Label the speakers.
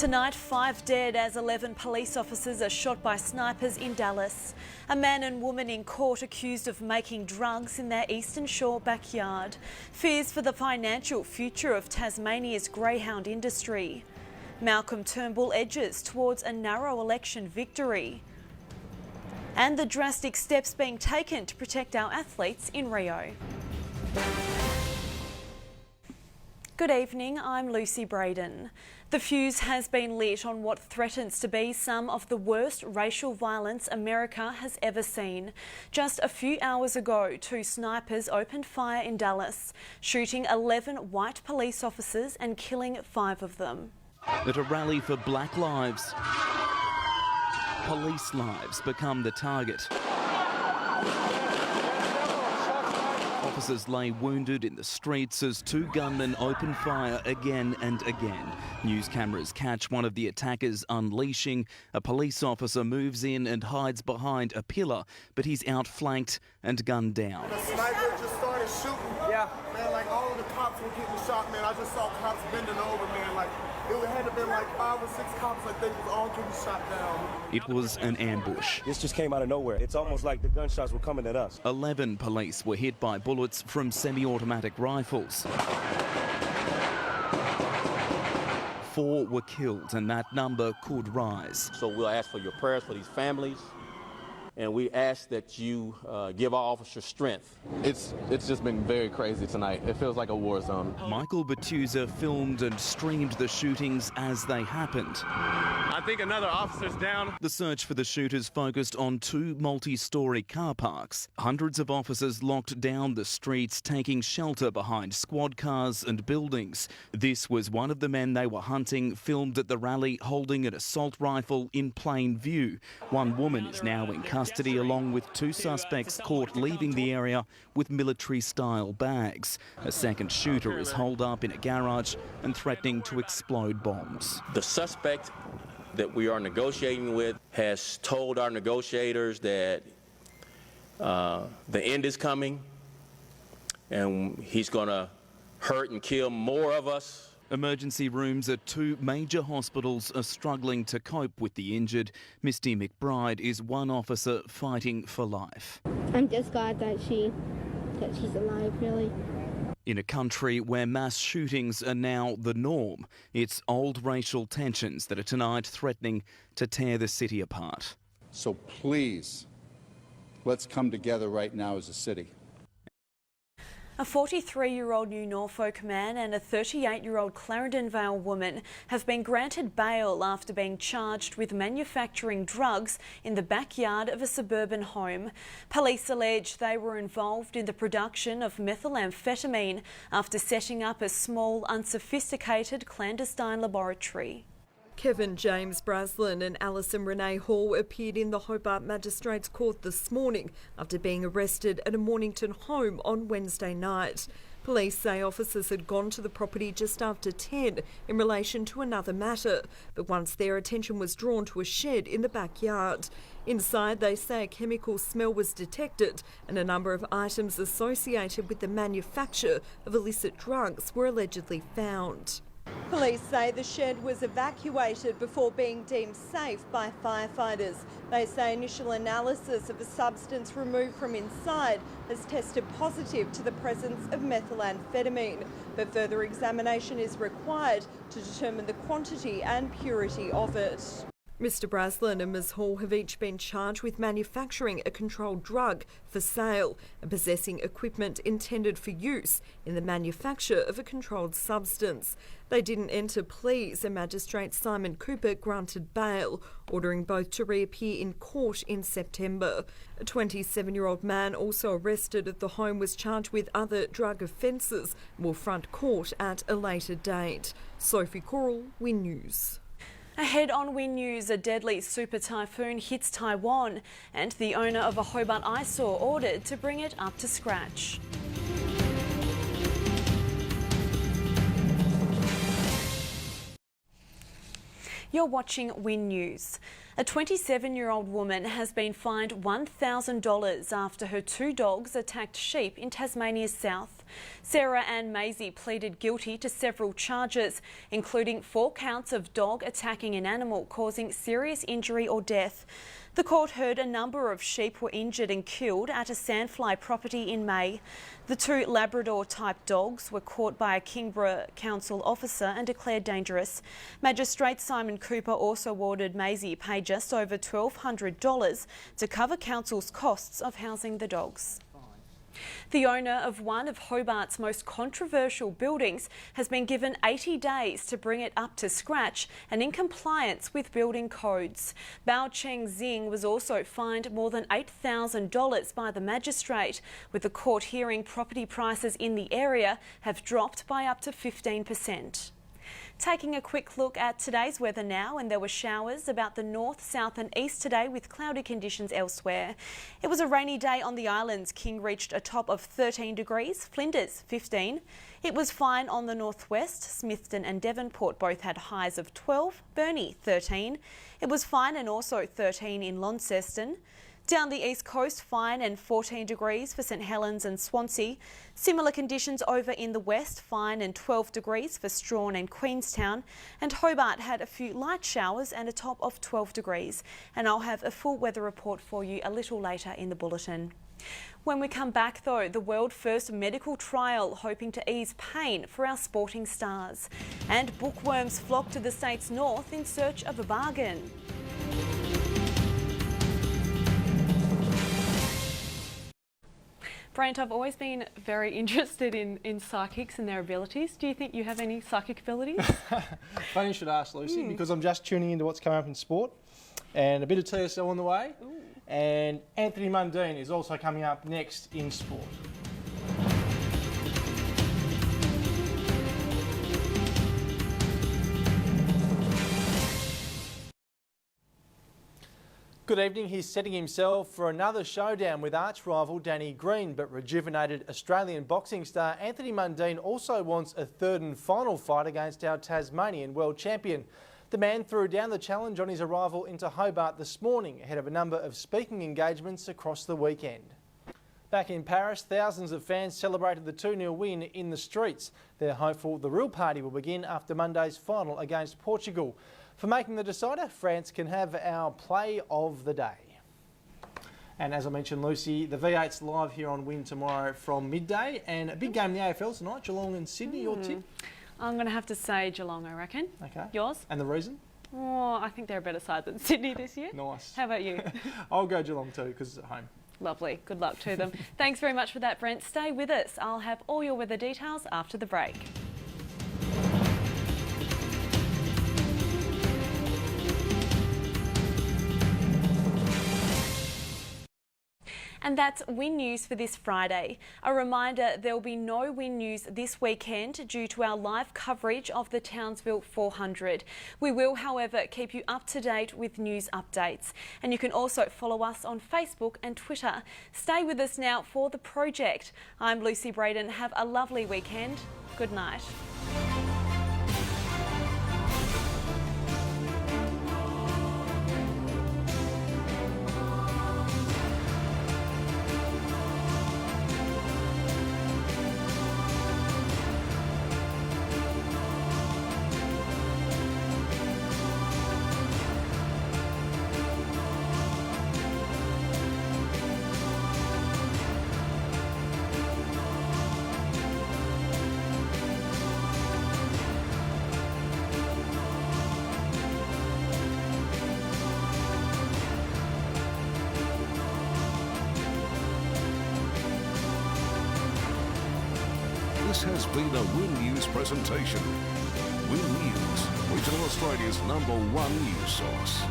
Speaker 1: Tonight, 5 dead as 11 police officers are shot by snipers in Dallas. A man and woman in court accused of making drugs in their Eastern Shore backyard. Fears for the financial future of Tasmania's greyhound industry. Malcolm Turnbull edges towards a narrow election victory. And the drastic steps being taken to protect our athletes in Rio. Good evening, I'm Lucy Braden. The fuse has been lit on what threatens to be some of the worst racial violence America has ever seen. Just a few hours ago, 2 snipers opened fire in Dallas, shooting 11 white police officers and killing 5 of them.
Speaker 2: At a rally for Black Lives, police lives become the target. Officers lay wounded in the streets as 2 gunmen open fire again and again. News cameras catch one of the attackers unleashing. A police officer moves in and hides behind a pillar, but he's outflanked and gunned down.
Speaker 3: The sniper just started shooting. Yeah. Man, like all of the cops were getting shot, man. I just saw cops bending over, man. Like it had to have been like 5 or 6 cops, I think, was all getting shot down.
Speaker 2: It was an ambush.
Speaker 4: This just came out of nowhere. It's almost like the gunshots were coming at us. 11
Speaker 2: police were hit by bullets from semi-automatic rifles. 4 were killed, and that number could rise.
Speaker 5: So we'll ask for your prayers for these families, and we ask that you give our officers strength.
Speaker 6: It's just been very crazy tonight. It feels like a war zone.
Speaker 2: Michael Battusa filmed and streamed the shootings as they happened.
Speaker 6: I think another officer's down.
Speaker 2: The search for the shooters focused on 2 multi-storey car parks. Hundreds of officers locked down the streets, taking shelter behind squad cars and buildings. This was one of the men they were hunting, filmed at the rally holding an assault rifle in plain view. One woman is now in custody along with 2 suspects caught leaving the area with military-style bags. A second shooter is holed up in a garage and threatening to explode bombs.
Speaker 5: The suspect that we are negotiating with has told our negotiators that the end is coming and he's going to hurt and kill more of us.
Speaker 2: Emergency rooms at 2 major hospitals are struggling to cope with the injured. Misty McBride is one officer fighting for life.
Speaker 7: I'm just glad that she's alive, really.
Speaker 2: In a country where mass shootings are now the norm, it's old racial tensions that are tonight threatening to tear the city apart.
Speaker 8: So please, let's come together right now as a city.
Speaker 1: A 43-year-old New Norfolk man and a 38-year-old Clarendon Vale woman have been granted bail after being charged with manufacturing drugs in the backyard of a suburban home. Police allege they were involved in the production of methamphetamine after setting up a small, unsophisticated clandestine laboratory.
Speaker 9: Kevin James Braslin and Alison Renee Hall appeared in the Hobart Magistrates Court this morning after being arrested at a Mornington home on Wednesday night. Police say officers had gone to the property just after 10 in relation to another matter, but once their attention was drawn to a shed in the backyard. Inside, they say a chemical smell was detected and a number of items associated with the manufacture of illicit drugs were allegedly found. Police say the shed was evacuated before being deemed safe by firefighters. They say initial analysis of a substance removed from inside has tested positive to the presence of methamphetamine, but further examination is required to determine the quantity and purity of it. Mr Braslin and Ms Hall have each been charged with manufacturing a controlled drug for sale and possessing equipment intended for use in the manufacture of a controlled substance. They didn't enter pleas and Magistrate Simon Cooper granted bail, ordering both to reappear in court in September. A 27-year-old man also arrested at the home was charged with other drug offences and will front court at a later date. Sophie Coral, Win News.
Speaker 1: Ahead on Win News, a deadly super typhoon hits Taiwan and the owner of a Hobart eyesore ordered to bring it up to scratch. You're watching Win News. A 27-year-old woman has been fined $1,000 after her two dogs attacked sheep in Tasmania's south. Sarah Ann Maisie pleaded guilty to several charges, including 4 counts of dog attacking an animal causing serious injury or death. The court heard a number of sheep were injured and killed at a sandfly property in May. The 2 Labrador-type dogs were caught by a Kingborough Council officer and declared dangerous. Magistrate Simon Cooper also ordered Maisie pay just over $1,200 to cover council's costs of housing the dogs. The owner of one of Hobart's most controversial buildings has been given 80 days to bring it up to scratch and in compliance with building codes. Bao Cheng Xing was also fined more than $8,000 by the magistrate, with the court hearing property prices in the area have dropped by up to 15%. Taking a quick look at today's weather now, and there were showers about the north, south and east today with cloudy conditions elsewhere. It was a rainy day on the islands. King reached a top of 13 degrees, Flinders 15. It was fine on the northwest. Smithton and Devonport both had highs of 12, Burnie 13. It was fine and also 13 in Launceston. Down the east coast, fine and 14 degrees for St Helens and Swansea. Similar conditions over in the west, fine and 12 degrees for Strahan and Queenstown. And Hobart had a few light showers and a top of 12 degrees. And I'll have a full weather report for you a little later in the bulletin. When we come back though, the world first medical trial hoping to ease pain for our sporting stars. And bookworms flock to the state's north in search of a bargain. Brent, I've always been very interested in psychics and their abilities. Do you think you have any psychic abilities?
Speaker 10: Funny you should ask, Lucy, because I'm just tuning into what's coming up in sport, and a bit of TSL on the way. Ooh. And Anthony Mundine is also coming up next in sport. Good evening. He's setting himself for another showdown with arch rival Danny Green, but rejuvenated Australian boxing star Anthony Mundine also wants a third and final fight against our Tasmanian world champion. The man threw down the challenge on his arrival into Hobart this morning ahead of a number of speaking engagements across the weekend. Back in Paris, thousands of fans celebrated the 2-0 win in the streets. They're hopeful the real party will begin after Monday's final against Portugal. For making the decider, France can have our play of the day. And as I mentioned, Lucy, the V8's live here on Win tomorrow from midday, and a big game in the AFL tonight, Geelong and Sydney. Your tip?
Speaker 1: I'm going to have to say Geelong, I reckon.
Speaker 10: Okay.
Speaker 1: Yours?
Speaker 10: And the reason?
Speaker 1: Oh, I think they're a better side than Sydney this year.
Speaker 10: Nice.
Speaker 1: How about you?
Speaker 10: I'll go Geelong too, because it's at home.
Speaker 1: Lovely. Good luck to them. Thanks very much for that, Brent. Stay with us. I'll have all your weather details after the break. And that's Win News for this Friday. A reminder, there will be no Win News this weekend due to our live coverage of the Townsville 400. We will, however, keep you up to date with news updates. And you can also follow us on Facebook and Twitter. Stay with us now for The Project. I'm Lucy Braden. Have a lovely weekend. Good night.
Speaker 11: This has been a Win News presentation. Win News, Regional Australia's #1 news source.